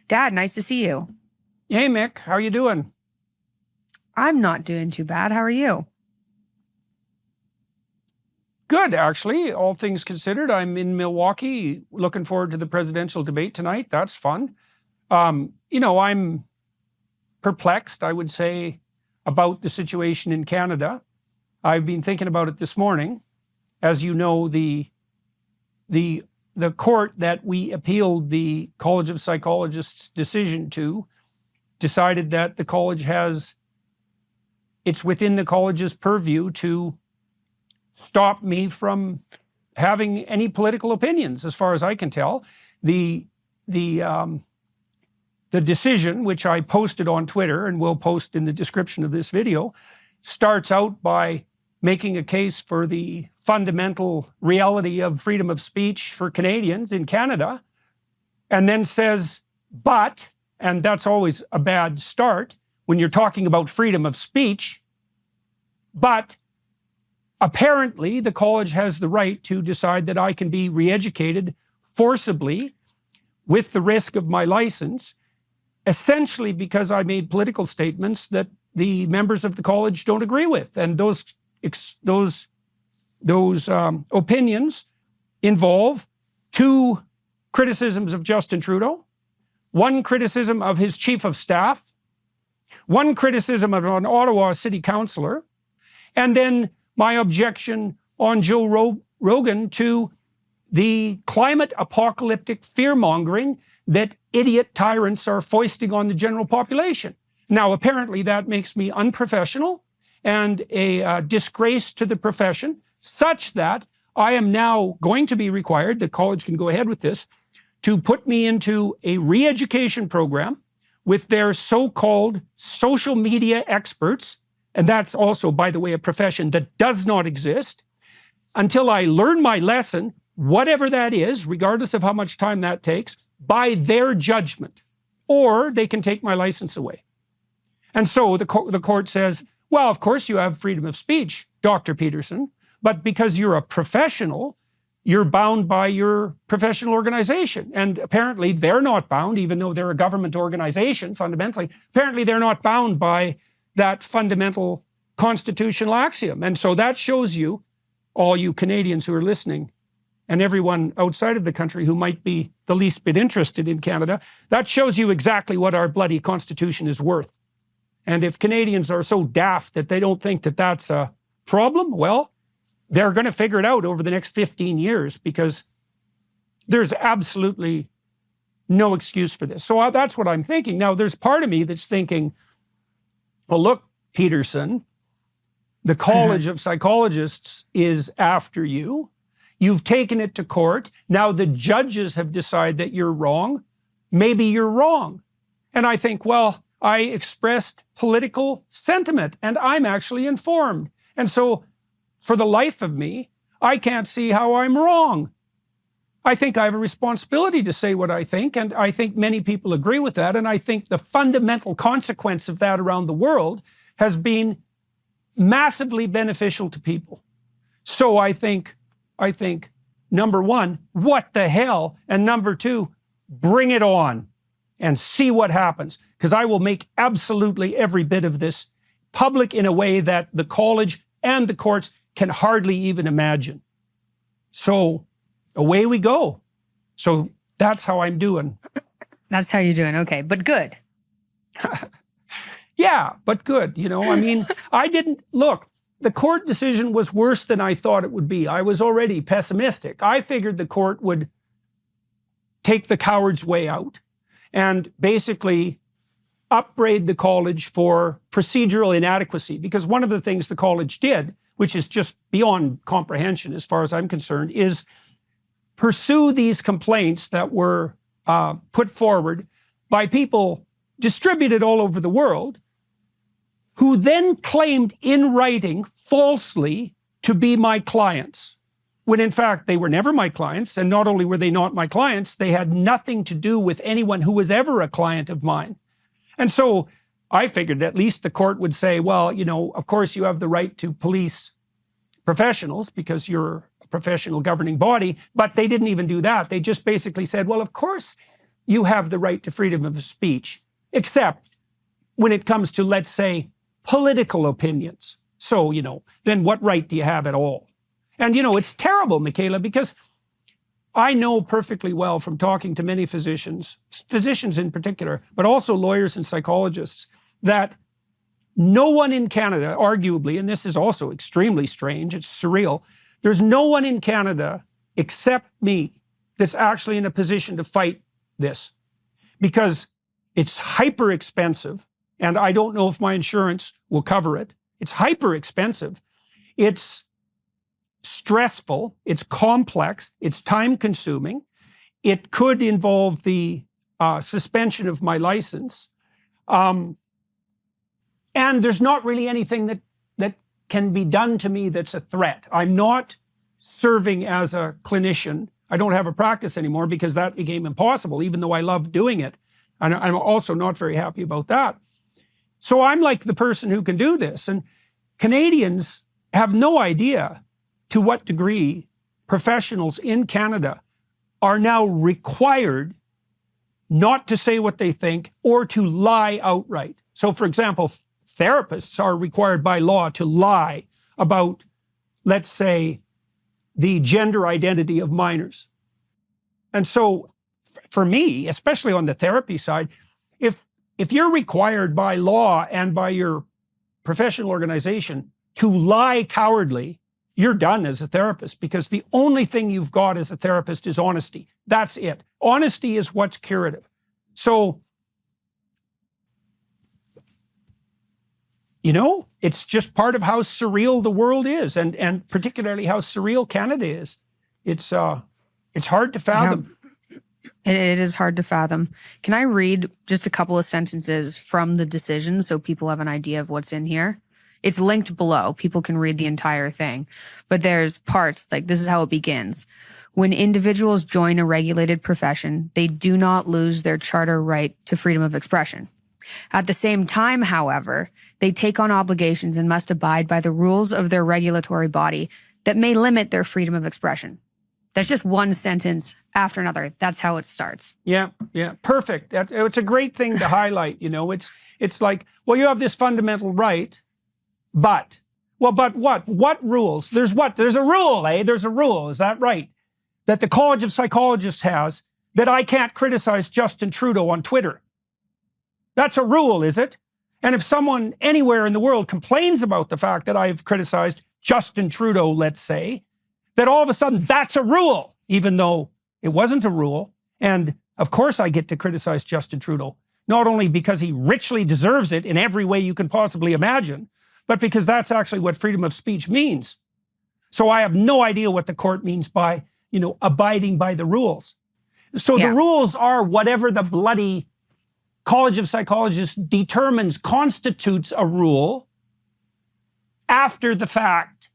Dad, nice to see you. Hey, Mick, how you doing? I'm not doing too bad. How are you? Good, actually. All things considered, I'm in Milwaukee, looking forward to the presidential debate tonight. That's fun. I'm perplexed, I would say, about the situation in Canada. I've been thinking about it this morning. As you know, the court that we appealed the College of Psychologists' decision to decided that the college it's within the college's purview to stop me from having any political opinions, as far as I can tell. The decision, which I posted on Twitter and will post in the description of this video, starts out by making a case for the fundamental reality of freedom of speech for Canadians in Canada, and then says, but, and that's always a bad start when you're talking about freedom of speech, but apparently the college has the right to decide that I can be re-educated forcibly with the risk of my license, essentially because I made political statements that the members of the college don't agree with. And those opinions involve two criticisms of Justin Trudeau, one criticism of his chief of staff, one criticism of an Ottawa city councillor, and then my objection on Joe Rogan to the climate apocalyptic fear-mongering that idiot tyrants are foisting on the general population. Now, apparently that makes me unprofessional and a disgrace to the profession, such that I am now going to be required, the college can go ahead with this, to put me into a re-education program with their so-called social media experts, and that's also, by the way, a profession that does not exist, until I learn my lesson, whatever that is, regardless of how much time that takes, by their judgment, or they can take my license away. And so the court says, well, of course you have freedom of speech, Dr. Peterson, but because you're a professional, you're bound by your professional organization. And apparently they're not bound, even though they're a government organization, fundamentally. Apparently they're not bound by that fundamental constitutional axiom. And so that shows you, all you Canadians who are listening, and everyone outside of the country who might be the least bit interested in Canada, that shows you exactly what our bloody Constitution is worth. And if Canadians are so daft that they don't think that that's a problem, well, they're going to figure it out over the next 15 years, because there's absolutely no excuse for this. So that's what I'm thinking. Now, there's part of me that's thinking, well, look, Peterson, the College of Psychologists is after you. You've taken it to court. Now the judges have decided that you're wrong. Maybe you're wrong. And I think, well, I expressed political sentiment and I'm actually informed. And so for the life of me, I can't see how I'm wrong. I think I have a responsibility to say what I think, and I think many people agree with that. And I think the fundamental consequence of that around the world has been massively beneficial to people. So I think, number one, what the hell? And number two, bring it on and see what happens. Because I will make absolutely every bit of this public in a way that the college and the courts can hardly even imagine. So away we go. So that's how I'm doing. That's how you're doing. Okay, but good. Yeah, but good. I mean, look, the court decision was worse than I thought it would be. I was already pessimistic. I figured the court would take the coward's way out and basically upbraid the college for procedural inadequacy. Because one of the things the college did, which is just beyond comprehension as far as I'm concerned, is pursue these complaints that were put forward by people distributed all over the world, who then claimed in writing falsely to be my clients, when in fact they were never my clients. And not only were they not my clients, they had nothing to do with anyone who was ever a client of mine. And so I figured at least the court would say, well, of course you have the right to police professionals because you're a professional governing body, but they didn't even do that. They just basically said, well, of course you have the right to freedom of speech, except when it comes to, let's say, political opinions. So, then what right do you have at all? And, it's terrible, Michaela, because I know perfectly well from talking to many physicians in particular, but also lawyers and psychologists, that no one in Canada, arguably, and this is also extremely strange, it's surreal, there's no one in Canada except me that's actually in a position to fight this, because it's hyper expensive, and I don't know if my insurance will cover it. It's hyper expensive. It's stressful. It's complex. It's time consuming. It could involve the suspension of my license. And there's not really anything that can be done to me that's a threat. I'm not serving as a clinician. I don't have a practice anymore because that became impossible, even though I love doing it. And I'm also not very happy about that. So I'm like the person who can do this. And Canadians have no idea to what degree professionals in Canada are now required not to say what they think or to lie outright. So, for example, therapists are required by law to lie about, let's say, the gender identity of minors. And so for me, especially on the therapy side, if you're required by law and by your professional organization to lie cowardly, you're done as a therapist, because the only thing you've got as a therapist is honesty. That's it. Honesty is what's curative. So, it's just part of how surreal the world is, and particularly how surreal Canada is. It's hard to fathom. It is hard to fathom. Can I read just a couple of sentences from the decision so people have an idea of what's in here? It's linked below. People can read the entire thing. But there's parts, like this is how it begins. When individuals join a regulated profession, they do not lose their charter right to freedom of expression. At the same time, however, they take on obligations and must abide by the rules of their regulatory body that may limit their freedom of expression. That's just one sentence after another. That's how it starts. Yeah, perfect. It's a great thing to highlight. It's like, well, you have this fundamental right, but what? What rules? There's what? There's a rule, eh? There's a rule. Is that right? That the College of Psychologists has, that I can't criticize Justin Trudeau on Twitter. That's a rule, is it? And if someone anywhere in the world complains about the fact that I've criticized Justin Trudeau, let's say, that all of a sudden that's a rule, even though it wasn't a rule. And of course I get to criticize Justin Trudeau, not only because he richly deserves it in every way you can possibly imagine, but because that's actually what freedom of speech means. So I have no idea what the court means by, abiding by the rules. So the rules are whatever the bloody College of Psychologists determines constitutes a rule after the fact,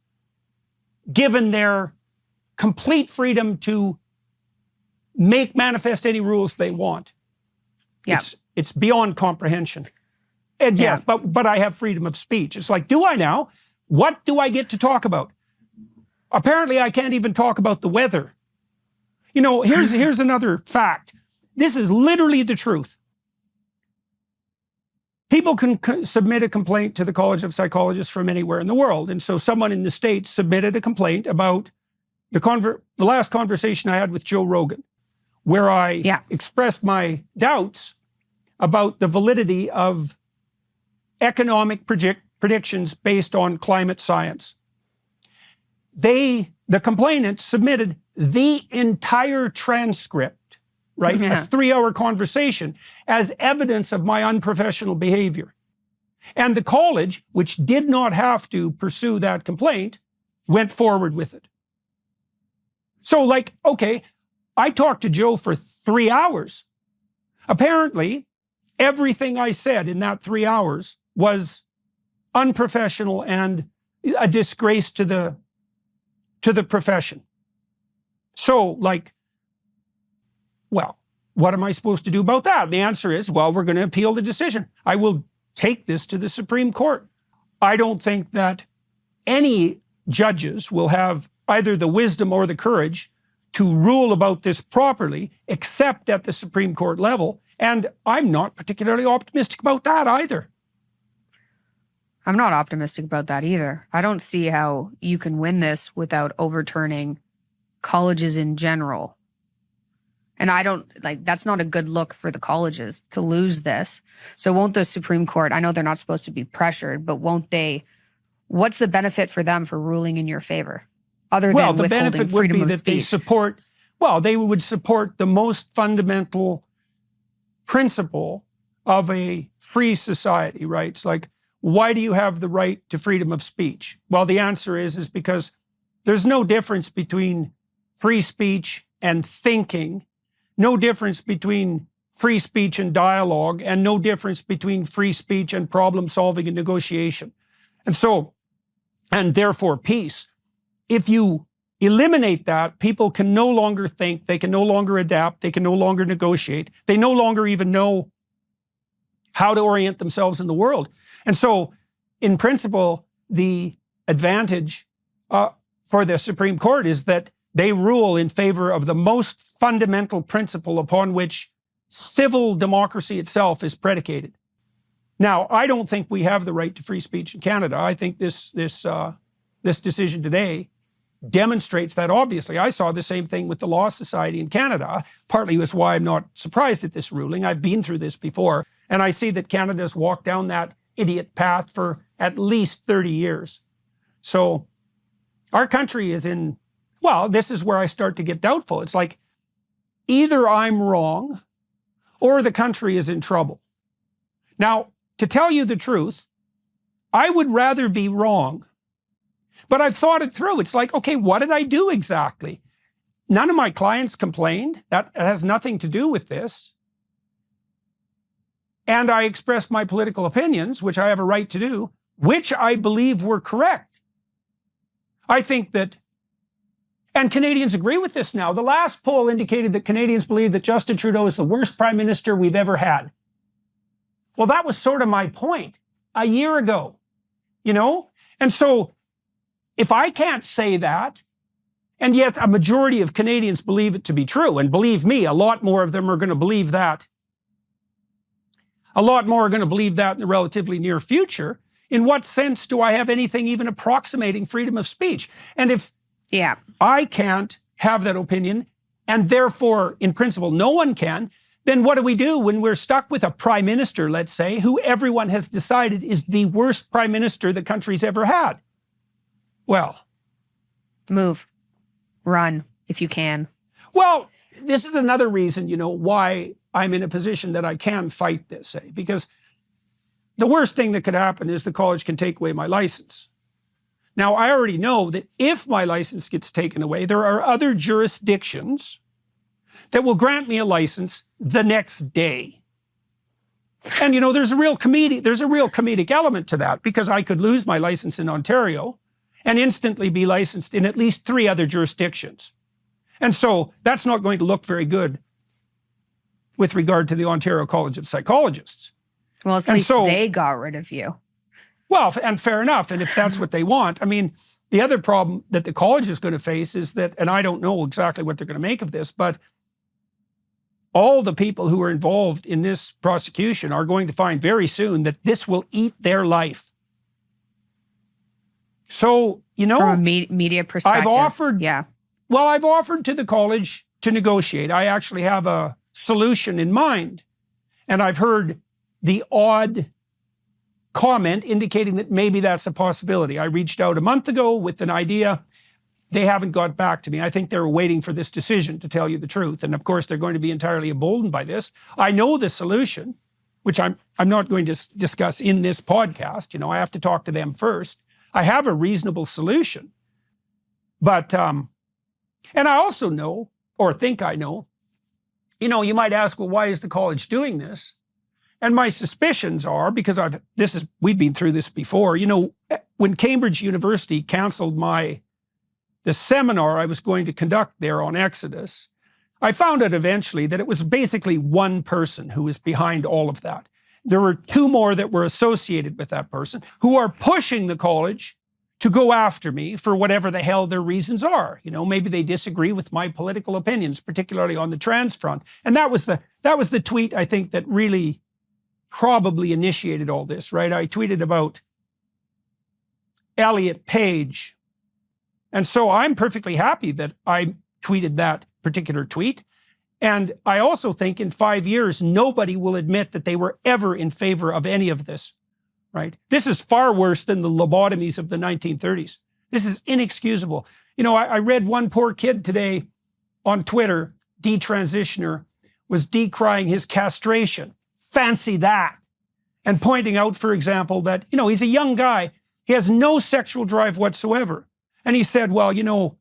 given their complete freedom to make manifest any rules they want. Yeah. It's beyond comprehension. And yes, but I have freedom of speech. It's like, do I now? What do I get to talk about? Apparently I can't even talk about the weather. Here's another fact. This is literally the truth. People can submit a complaint to the College of Psychologists from anywhere in the world. And so someone in the States submitted a complaint about the last conversation I had with Joe Rogan, where I expressed my doubts about the validity of economic predictions based on climate science. The complainant submitted the entire transcript, right? A 3-hour conversation as evidence of my unprofessional behavior. And the college, which did not have to pursue that complaint, went forward with it. So okay, I talked to Joe for 3 hours. Apparently, everything I said in that 3 hours was unprofessional and a disgrace to the profession. So well, what am I supposed to do about that? The answer is, well, we're going to appeal the decision. I will take this to the Supreme Court. I don't think that any judges will have either the wisdom or the courage to rule about this properly, except at the Supreme Court level. And I'm not particularly optimistic about that either. I'm not optimistic about that either. I don't see how you can win this without overturning colleges in general. And I don't, like, that's not a good look for the colleges to lose this. So won't the Supreme Court, I know they're not supposed to be pressured, but won't they, what's the benefit for them for ruling in your favor? Other than Well, the withholding benefit would freedom be of that they speech. support, well, they would support the most fundamental principle of a free society, right? It's like, why do you have the right to freedom of speech? Well, the answer is because there's no difference between free speech and thinking, no difference between free speech and dialogue, and no difference between free speech and problem solving and negotiation. And so, and therefore peace. If you eliminate that, people can no longer think, they can no longer adapt, they can no longer negotiate, they no longer even know how to orient themselves in the world. And so, in principle, the advantage for the Supreme Court is that they rule in favor of the most fundamental principle upon which civil democracy itself is predicated. Now, I don't think we have the right to free speech in Canada. I think this decision today demonstrates that obviously. I saw the same thing with the Law Society in Canada. Partly was why I'm not surprised at this ruling. I've been through this before, and I see that Canada's walked down that idiot path for at least 30 years. So our country is in, well, this is where I start to get doubtful. It's like either I'm wrong or the country is in trouble. Now, to tell you the truth, I would rather be wrong. But I've thought it through. It's like, okay, what did I do exactly? None of my clients complained. That has nothing to do with this. And I expressed my political opinions, which I have a right to do, which I believe were correct. I think that, and Canadians agree with this now. The last poll indicated that Canadians believe that Justin Trudeau is the worst prime minister we've ever had. Well, that was sort of my point a year ago, you know? And so, if I can't say that, and yet a majority of Canadians believe it to be true, and believe me, a lot more of them are going to believe that. A lot more are going to believe that in the relatively near future. In what sense do I have anything even approximating freedom of speech? And if I can't have that opinion, and therefore, in principle, no one can, then what do we do when we're stuck with a prime minister, let's say, who everyone has decided is the worst prime minister the country's ever had? Well, move, run if you can. Well, this is another reason, you know, why I'm in a position that I can fight this, because the worst thing that could happen is the college can take away my license. Now, I already know that if my license gets taken away, there are other jurisdictions that will grant me a license the next day. And, you know, there's a real comedic element to that, because I could lose my license in Ontario and instantly be licensed in at least 3 other jurisdictions. And so that's not going to look very good with regard to the Ontario College of Psychologists. Well, at least they got rid of you. Well, and fair enough. And if that's what they want, I mean, the other problem that the college is going to face is that, and I don't know exactly what they're going to make of this, but all the people who are involved in this prosecution are going to find very soon that this will eat their life. So, you know, from a media perspective, I've offered to the college to negotiate. I actually have a solution in mind. And I've heard the odd comment indicating that maybe that's a possibility. I reached out a month ago with an idea. They haven't got back to me. I think they're waiting for this decision, to tell you the truth. And of course, they're going to be entirely emboldened by this. I know the solution, which I'm not going to discuss in this podcast. You know, I have to talk to them first. I have a reasonable solution. But, and I also know, or think I know, you know, you might ask, well, why is the college doing this? And my suspicions are, because we've been through this before. You know, when Cambridge University canceled the seminar I was going to conduct there on Exodus, I found out eventually that it was basically one person who was behind all of that. There were 2 more that were associated with that person who are pushing the college to go after me for whatever the hell their reasons are. You know, maybe they disagree with my political opinions, particularly on the trans front. And that was the tweet, I think, that really probably initiated all this, right? I tweeted about Elliot Page. And so I'm perfectly happy that I tweeted that particular tweet. And I also think in 5 years, nobody will admit that they were ever in favor of any of this, right? This is far worse than the lobotomies of the 1930s. This is inexcusable. You know, I read one poor kid today on Twitter, detransitioner, was decrying his castration. Fancy that. And pointing out, for example, that, you know, he's a young guy. He has no sexual drive whatsoever. And he said, well, you know,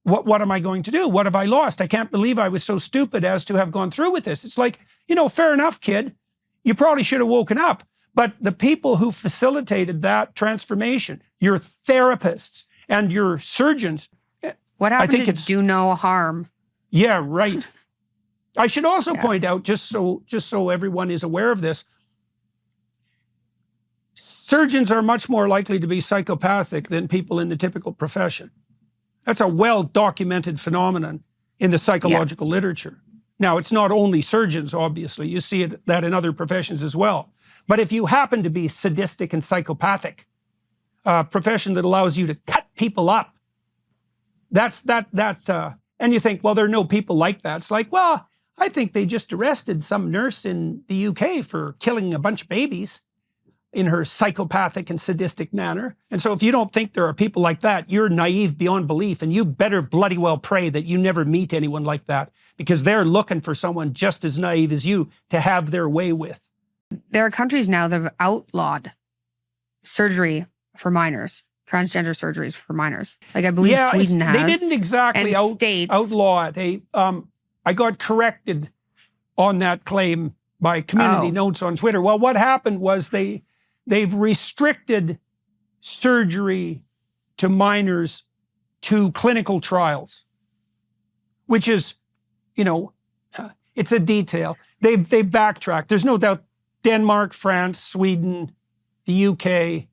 what am I going to do? What have I lost? I can't believe I was so stupid as to have gone through with this. It's like, you know, fair enough, kid. You probably should have woken up. But the people who facilitated that transformation, your therapists and your surgeons. What happened to do no harm? Yeah, right. I should also point out, just so everyone is aware of this, surgeons are much more likely to be psychopathic than people in the typical profession. That's a well-documented phenomenon in the psychological literature. Now, it's not only surgeons, obviously. You see that in other professions as well. But if you happen to be sadistic and psychopathic, a profession that allows you to cut people up, and you think, well, there are no people like that. It's like, well, I think they just arrested some nurse in the UK for killing a bunch of babies in her psychopathic and sadistic manner. And so if you don't think there are people like that, you're naive beyond belief, and you better bloody well pray that you never meet anyone like that, because they're looking for someone just as naive as you to have their way with. There are countries now that have outlawed surgery for minors, transgender surgeries for minors. Like I believe Sweden has. They didn't exactly outlaw it. I got corrected on that claim by Community Notes on Twitter. Well, what happened was they've restricted surgery to minors to clinical trials, which is, you know, it's a detail. They've backtracked. There's no doubt Denmark, France, Sweden, the UK,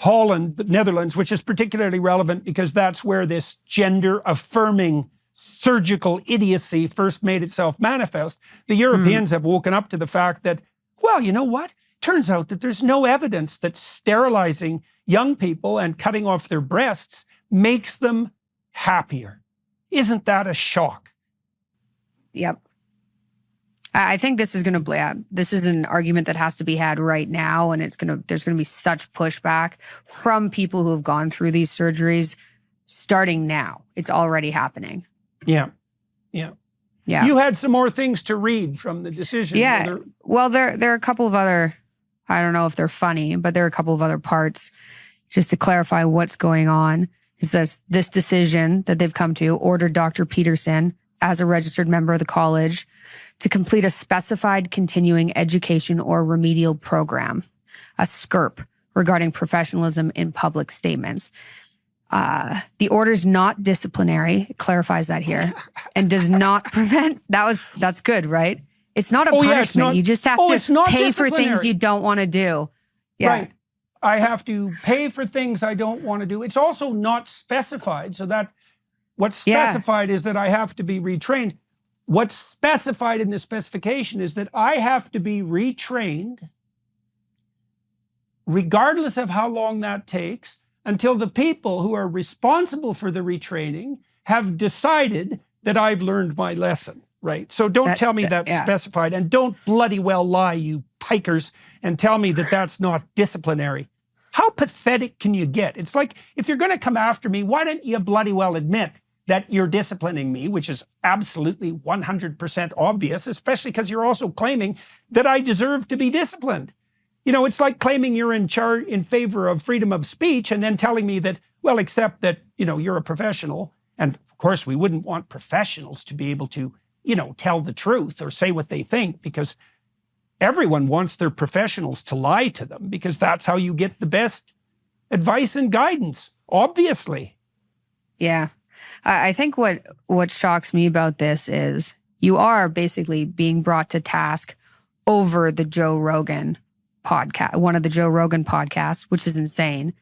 Holland, the Netherlands, which is particularly relevant because that's where this gender-affirming surgical idiocy first made itself manifest. The Europeans have woken up to the fact that, well, you know what? Turns out that there's no evidence that sterilizing young people and cutting off their breasts makes them happier. Isn't that a shock? Yep. I think this is going to this is an argument that has to be had right now, and there's going to be such pushback from people who have gone through these surgeries starting now. It's already happening. Yeah. You had some more things to read from the decision. Yeah. Well, there are a couple of other, I don't know if they're funny, but there are a couple of other parts just to clarify what's going on. Is this decision that they've come to ordered Dr. Peterson, as a registered member of the college, to complete a specified continuing education or remedial program, a SCRP, regarding professionalism in public statements. The order is not disciplinary, it clarifies that here, and does not prevent, that's good, right? It's not a punishment. You just have to pay for things you don't want to do. Yeah. Right. I have to pay for things I don't want to do. It's also not specified, so that what's specified is that I have to be retrained. What's specified in the specification is that I have to be retrained, regardless of how long that takes, until the people who are responsible for the retraining have decided that I've learned my lesson, right? So don't tell me that's specified, and don't bloody well lie, you pikers, and tell me that that's not disciplinary. How pathetic can you get? It's like, if you're going to come after me, why don't you bloody well admit that you're disciplining me, which is absolutely 100% obvious, especially because you're also claiming that I deserve to be disciplined. You know, it's like claiming you're in favor of freedom of speech and then telling me that, well, except that, you know, you're a professional. And of course, we wouldn't want professionals to be able to, you know, tell the truth or say what they think, because everyone wants their professionals to lie to them, because that's how you get the best advice and guidance, obviously. Yeah. I think what shocks me about this is you are basically being brought to task over the Joe Rogan podcast, one of the Joe Rogan podcasts, which is insane.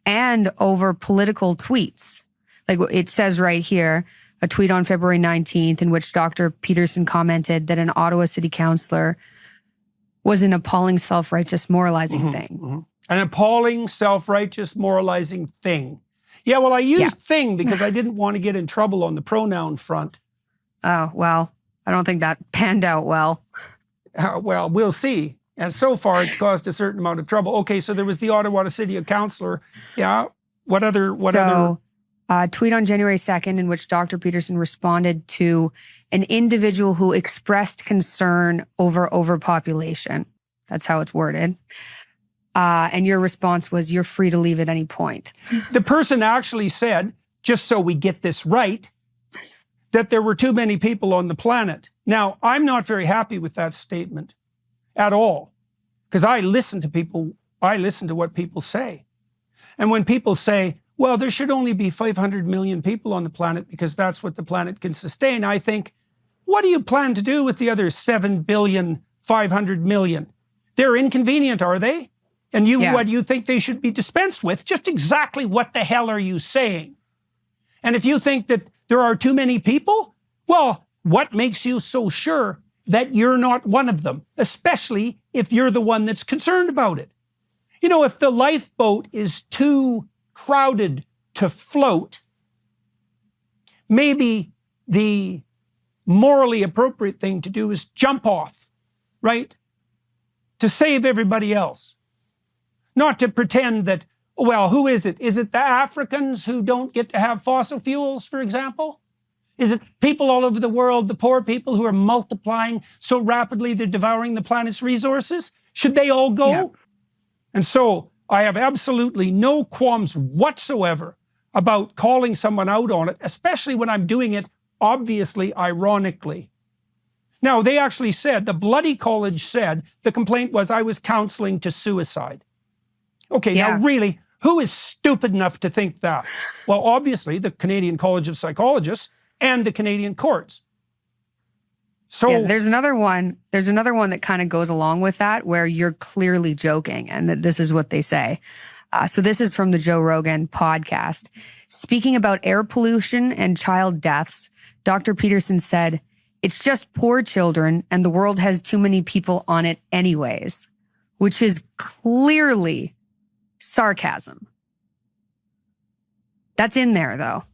and over political tweets. Like it says right here, a tweet on February 19th in which Dr. Peterson commented that an Ottawa city councillor was an appalling self-righteous moralizing thing. An appalling self-righteous moralizing thing. Yeah, well, I used thing because I didn't want to get in trouble on the pronoun front. Oh, well, I don't think that panned out well. Well, we'll see. And so far, it's caused a certain amount of trouble. Okay, so there was the Ottawa City Councillor. Yeah. What other? Tweet on January 2nd in which Dr. Peterson responded to an individual who expressed concern over overpopulation. That's how it's worded. And your response was, you're free to leave at any point. The person actually said, just so we get this right, that there were too many people on the planet. Now, I'm not very happy with that statement at all, because I listen to what people say. And when people say, well, there should only be 500 million people on the planet because that's what the planet can sustain, I think, what do you plan to do with the other 7,500,000,000? They're inconvenient, are they? And what do you think they should be dispensed with? Just exactly what the hell are you saying? And if you think that there are too many people, well, what makes you so sure that you're not one of them, especially if you're the one that's concerned about it? You know, if the lifeboat is too crowded to float, maybe the morally appropriate thing to do is jump off, right? To save everybody else. Not to pretend that, well, who is it? Is it the Africans who don't get to have fossil fuels, for example? Is it people all over the world, the poor people who are multiplying so rapidly they're devouring the planet's resources? Should they all go? Yeah. And so I have absolutely no qualms whatsoever about calling someone out on it, especially when I'm doing it obviously ironically. Now, they actually said, the bloody college said, the complaint was I was counseling to suicide. Okay, now really, who is stupid enough to think that? Well, obviously, the Canadian College of Psychologists and the Canadian courts. So there's another one that kind of goes along with that, where you're clearly joking, and that this is what they say. So this is from the Joe Rogan podcast. Speaking about air pollution and child deaths, Dr. Peterson said, "It's just poor children, and the world has too many people on it anyways," which is clearly sarcasm. That's in there, though.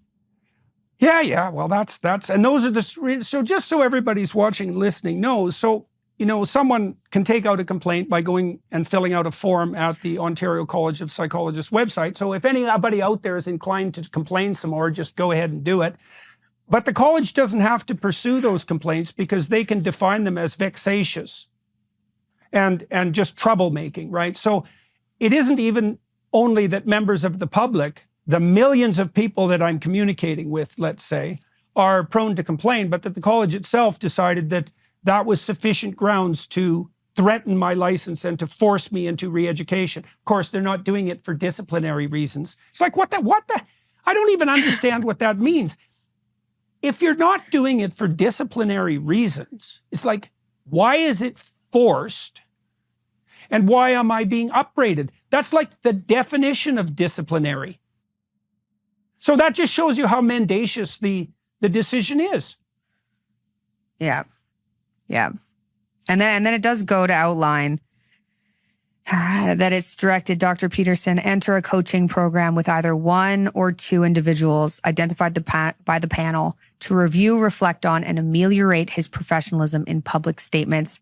Yeah. Well, that's, and those are so just so everybody's watching and listening knows. So, you know, someone can take out a complaint by going and filling out a form at the Ontario College of Psychologists website. So if anybody out there is inclined to complain some more, just go ahead and do it. But the college doesn't have to pursue those complaints because they can define them as vexatious and just troublemaking, right? So it isn't even only that members of the public, the millions of people that I'm communicating with, let's say, are prone to complain, but that the college itself decided that that was sufficient grounds to threaten my license and to force me into re-education. Of course, they're not doing it for disciplinary reasons. It's like, what the? I don't even understand what that means. If you're not doing it for disciplinary reasons, it's like, why is it forced? And why am I being upbraided? That's like the definition of disciplinary. So that just shows you how mendacious the decision is. Yeah. And then it does go to outline that it's directed Dr. Peterson enter a coaching program with either one or two individuals identified by the panel to review, reflect on, and ameliorate his professionalism in public statements.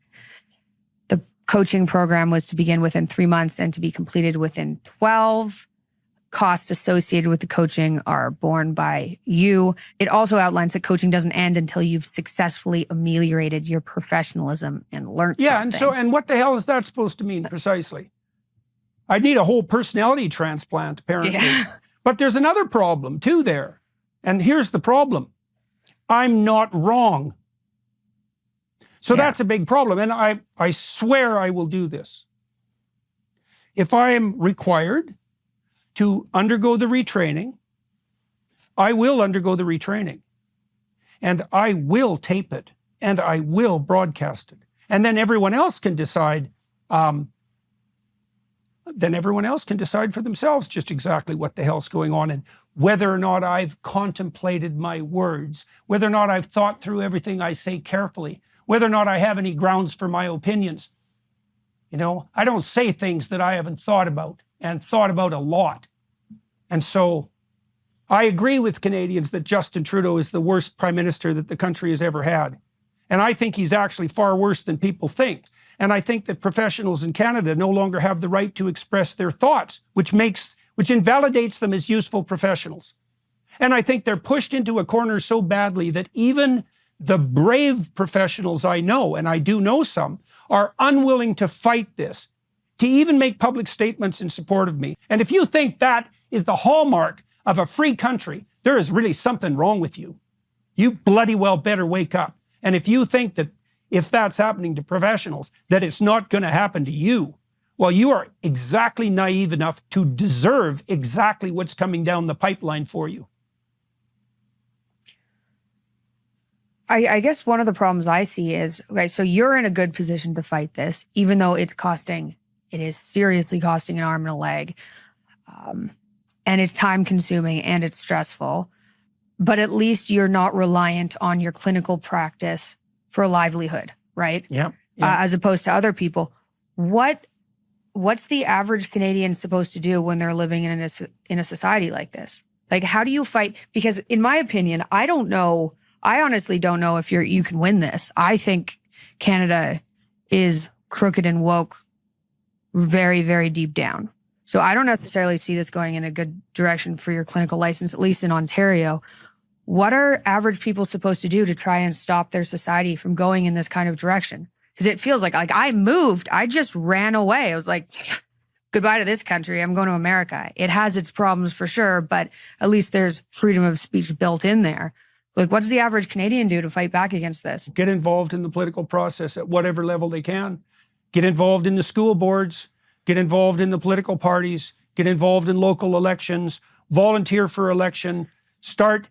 The coaching program was to begin within 3 months and to be completed within 12. Costs associated with the coaching are borne by you. It also outlines that coaching doesn't end until you've successfully ameliorated your professionalism and learned something. And what the hell is that supposed to mean precisely? I'd need a whole personality transplant, apparently. Yeah. But there's another problem too there. And here's the problem. I'm not wrong. So that's a big problem. And I swear I will do this. If I am required to undergo the retraining, I will undergo the retraining. And I will tape it. And I will broadcast it. And then everyone else can decide, then everyone else can decide for themselves just exactly what the hell's going on, and whether or not I've contemplated my words, whether or not I've thought through everything I say carefully, whether or not I have any grounds for my opinions. You know, I don't say things that I haven't thought about, and thought about a lot. And so I agree with Canadians that Justin Trudeau is the worst prime minister that the country has ever had. And I think he's actually far worse than people think. And I think that professionals in Canada no longer have the right to express their thoughts, which invalidates them as useful professionals. And I think they're pushed into a corner so badly that even the brave professionals I know, and I do know some, are unwilling to fight this, to even make public statements in support of me. And if you think that is the hallmark of a free country, there is really something wrong with you. You bloody well better wake up. And if you think that if that's happening to professionals, that it's not going to happen to you, well, you are exactly naive enough to deserve exactly what's coming down the pipeline for you. I guess one of the problems I see is, okay, so you're in a good position to fight this, even though it is seriously costing an arm and a leg. And it's time consuming and it's stressful, but at least you're not reliant on your clinical practice for a livelihood, right? Yeah. As opposed to other people. What's the average Canadian supposed to do when they're living in a society like this? Like, how do you fight? Because in my opinion, I honestly don't know if you can win this. I think Canada is crooked and woke very, very deep down. So I don't necessarily see this going in a good direction for your clinical license, at least in Ontario. What are average people supposed to do to try and stop their society from going in this kind of direction? Because it feels like I moved, I just ran away. I was like, goodbye to this country. I'm going to America. It has its problems for sure, but at least there's freedom of speech built in there. Like, what does the average Canadian do to fight back against this? Get involved in the political process at whatever level they can. Get involved in the school boards. Get involved in the political parties. Get involved in local elections. Volunteer for election. Start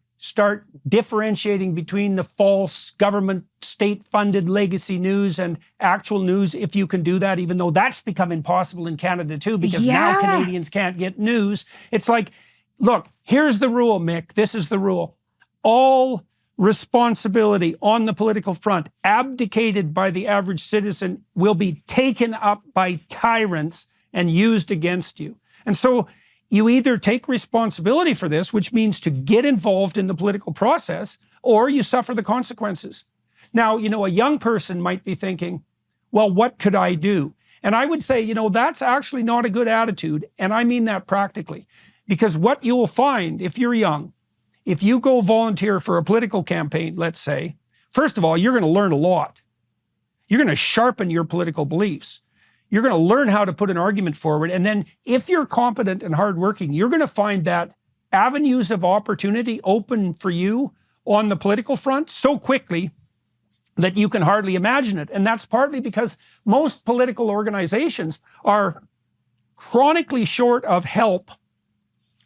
differentiating between the false government state-funded legacy news and actual news, if you can do that, even though that's become impossible in Canada too, because now Canadians can't get news. It's like, look, here's the rule, Mick. This is the rule. All responsibility on the political front abdicated by the average citizen will be taken up by tyrants and used against you. And so you either take responsibility for this, which means to get involved in the political process, or you suffer the consequences. Now, you know, a young person might be thinking, well, what could I do? And I would say, you know, that's actually not a good attitude. And I mean that practically, because what you will find if you're young, if you go volunteer for a political campaign, let's say, first of all, you're going to learn a lot. You're going to sharpen your political beliefs. You're going to learn how to put an argument forward. And then if you're competent and hardworking, you're going to find that avenues of opportunity open for you on the political front so quickly that you can hardly imagine it. And that's partly because most political organizations are chronically short of help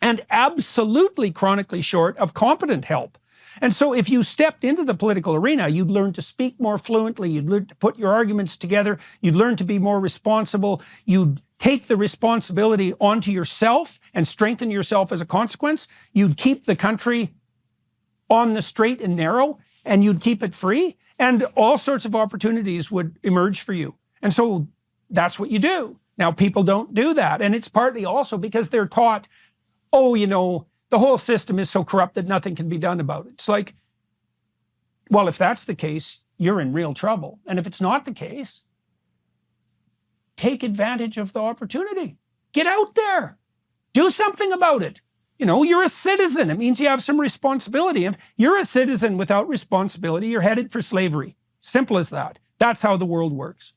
and absolutely chronically short of competent help. And so if you stepped into the political arena, you'd learn to speak more fluently, you'd learn to put your arguments together, you'd learn to be more responsible, you'd take the responsibility onto yourself and strengthen yourself as a consequence, you'd keep the country on the straight and narrow, and you'd keep it free, and all sorts of opportunities would emerge for you. And so that's what you do. Now, people don't do that, and it's partly also because they're taught, oh, you know, the whole system is so corrupt that nothing can be done about it. It's like, well, if that's the case, you're in real trouble. And if it's not the case, take advantage of the opportunity. Get out there. Do something about it. You know, you're a citizen. It means you have some responsibility. If you're a citizen without responsibility, you're headed for slavery. Simple as that. That's how the world works.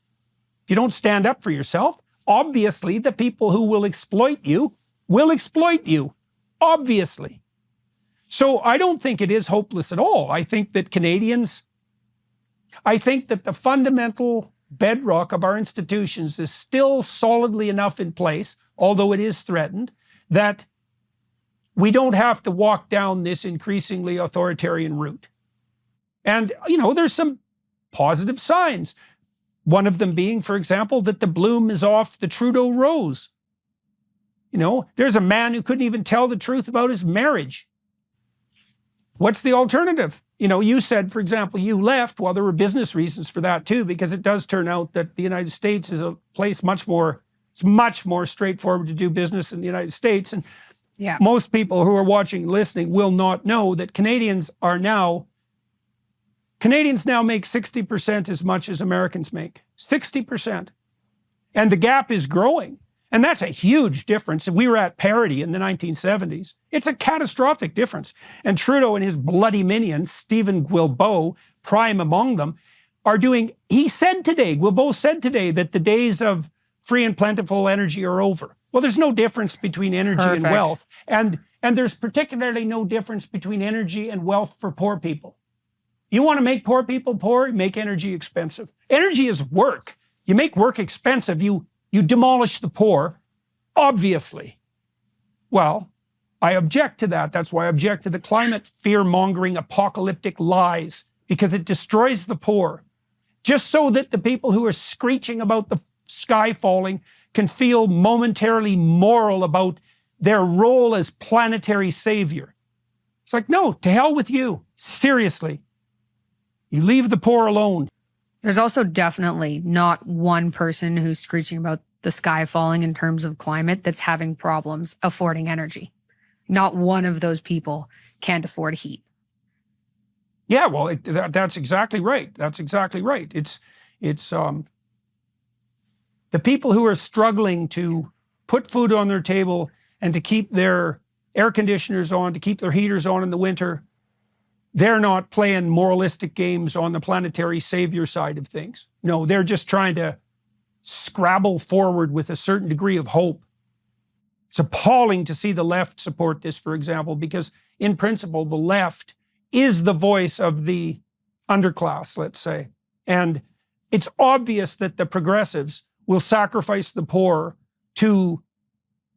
If you don't stand up for yourself, obviously the people who will exploit you will exploit you. Obviously. So I don't think it is hopeless at all. I think that the fundamental bedrock of our institutions is still solidly enough in place, although it is threatened, that we don't have to walk down this increasingly authoritarian route. And, you know, there's some positive signs. One of them being, for example, that the bloom is off the Trudeau rose. You know, there's a man who couldn't even tell the truth about his marriage. What's the alternative? You know, you said, for example, you left. Well, there were business reasons for that too, because it does turn out that the United States is a place it's much more straightforward to do business in the United States. And Yeah. most people who are watching, listening will not know that Canadians now make 60% as much as Americans make. 60%. And the gap is growing. And that's a huge difference. We were at parity in the 1970s. It's a catastrophic difference. And Trudeau and his bloody minions, Stephen Guilbeault, prime among them, Guilbeault said today that the days of free and plentiful energy are over. Well, there's no difference between energy and wealth. And there's particularly no difference between energy and wealth for poor people. You want to make poor people poor, make energy expensive. Energy is work. You make work expensive, you demolish the poor, obviously. Well, I object to that. That's why I object to the climate fear-mongering apocalyptic lies, because it destroys the poor, just so that the people who are screeching about the sky falling can feel momentarily moral about their role as planetary savior. It's like, no, to hell with you. Seriously. You leave the poor alone. There's also definitely not one person who's screeching about the sky falling in terms of climate that's having problems affording energy. Not one of those people can't afford heat. Yeah, well, that's exactly right. That's exactly right. It's the people who are struggling to put food on their table and to keep their air conditioners on, to keep their heaters on in the winter. They're not playing moralistic games on the planetary savior side of things. No, they're just trying to scrabble forward with a certain degree of hope. It's appalling to see the left support this, for example, because in principle, the left is the voice of the underclass, let's say. And it's obvious that the progressives will sacrifice the poor to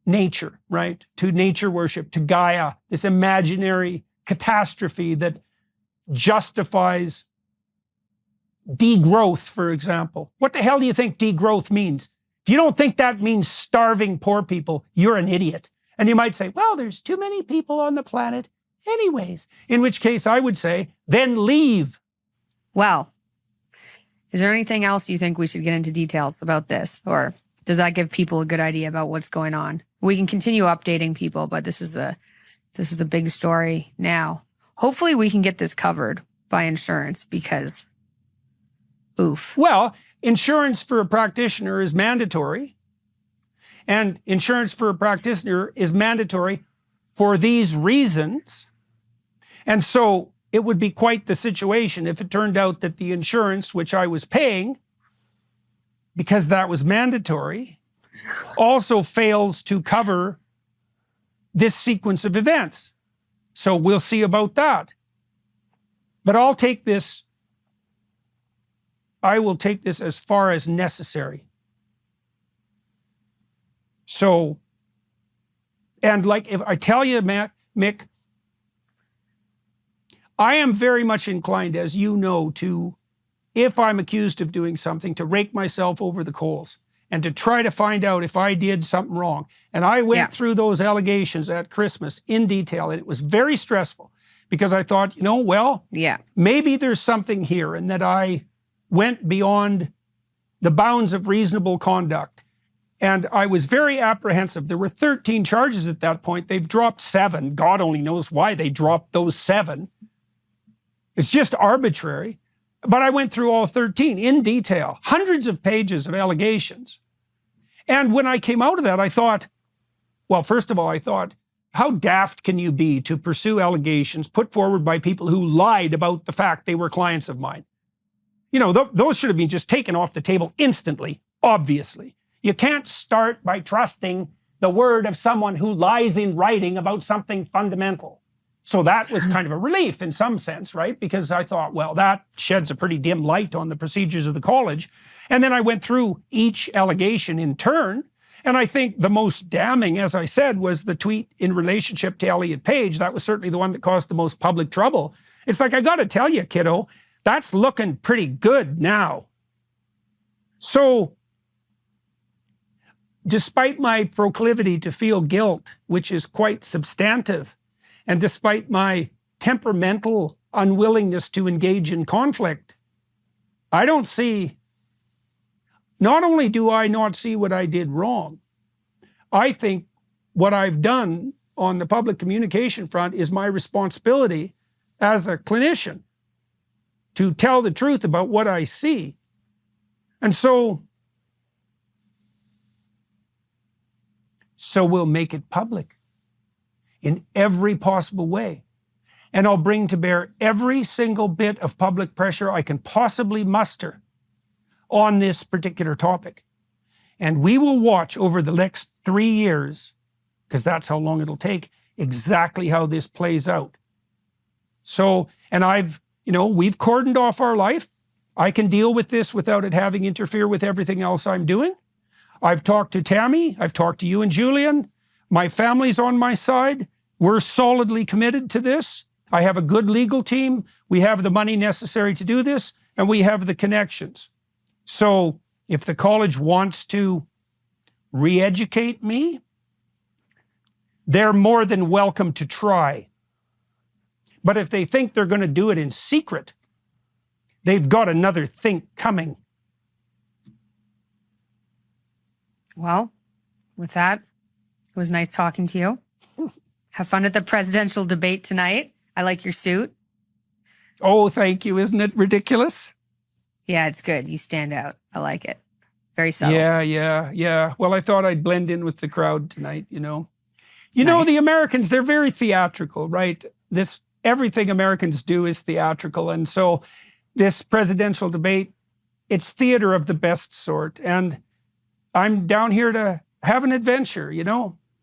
nature, right? To nature worship, to Gaia, this imaginary catastrophe that justifies degrowth, for example. What the hell do you think degrowth means? If you don't think that means starving poor people, you're an idiot. And you might say, well, there's too many people on the planet anyways. In which case I would say, then leave. Well, is there anything else you think we should get into details about this? Or does that give people a good idea about what's going on? We can continue updating people, but this is the big story now. Hopefully we can get this covered by insurance because, oof. Well, insurance for a practitioner is mandatory. And insurance for a practitioner is mandatory for these reasons. And so it would be quite the situation if it turned out that the insurance, which I was paying, because that was mandatory, also fails to cover this sequence of events. So we'll see about that. But I will take this as far as necessary. So, and like if I tell you, Mick, I am very much inclined, as you know, to, if I'm accused of doing something, to rake myself over the coals and to try to find out if I did something wrong. And I went through those allegations at Christmas in detail, and it was very stressful because I thought, maybe there's something here, and that I went beyond the bounds of reasonable conduct. And I was very apprehensive. There were 13 charges at that point. They've dropped 7. God only knows why they dropped those 7. It's just arbitrary. But I went through all 13 in detail, hundreds of pages of allegations. And when I came out of that, I thought, well, first of all, I thought, how daft can you be to pursue allegations put forward by people who lied about the fact they were clients of mine? You know, those should have been just taken off the table instantly, obviously. You can't start by trusting the word of someone who lies in writing about something fundamental. So that was kind of a relief in some sense, right? Because I thought, well, that sheds a pretty dim light on the procedures of the college. And then I went through each allegation in turn. And I think the most damning, as I said, was the tweet in relationship to Elliot Page. That was certainly the one that caused the most public trouble. It's like, I got to tell you, kiddo, that's looking pretty good now. So despite my proclivity to feel guilt, which is quite substantive, and despite my temperamental unwillingness to engage in conflict, I don't see, not only do I not see what I did wrong, I think what I've done on the public communication front is my responsibility as a clinician to tell the truth about what I see. And so we'll make it public in every possible way. And I'll bring to bear every single bit of public pressure I can possibly muster on this particular topic. And we will watch over the next 3 years, because that's how long it'll take, exactly how this plays out. So, and we've cordoned off our life. I can deal with this without it having interfere with everything else I'm doing. I've talked to Tammy, I've talked to you and Julian. My family's on my side. We're solidly committed to this. I have a good legal team. We have the money necessary to do this, and we have the connections. So if the college wants to re-educate me, they're more than welcome to try. But if they think they're going to do it in secret, they've got another think coming. Well, with that, it was nice talking to you. Have fun at the presidential debate tonight. I like your suit. Oh, thank you. Isn't it ridiculous? Yeah, it's good. You stand out. I like it. Very subtle. Yeah. Well, I thought I'd blend in with the crowd tonight, You know, Nice. the Americans, they're very theatrical, right? Everything Americans do is theatrical. And so this presidential debate, it's theater of the best sort. And I'm down here to have an adventure,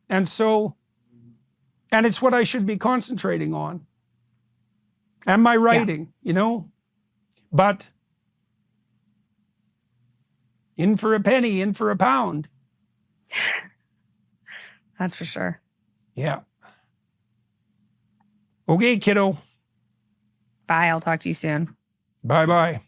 And so, and it's what I should be concentrating on. And my writing, But in for a penny, in for a pound. That's for sure. Yeah. Okay, kiddo. Bye. I'll talk to you soon. Bye-bye.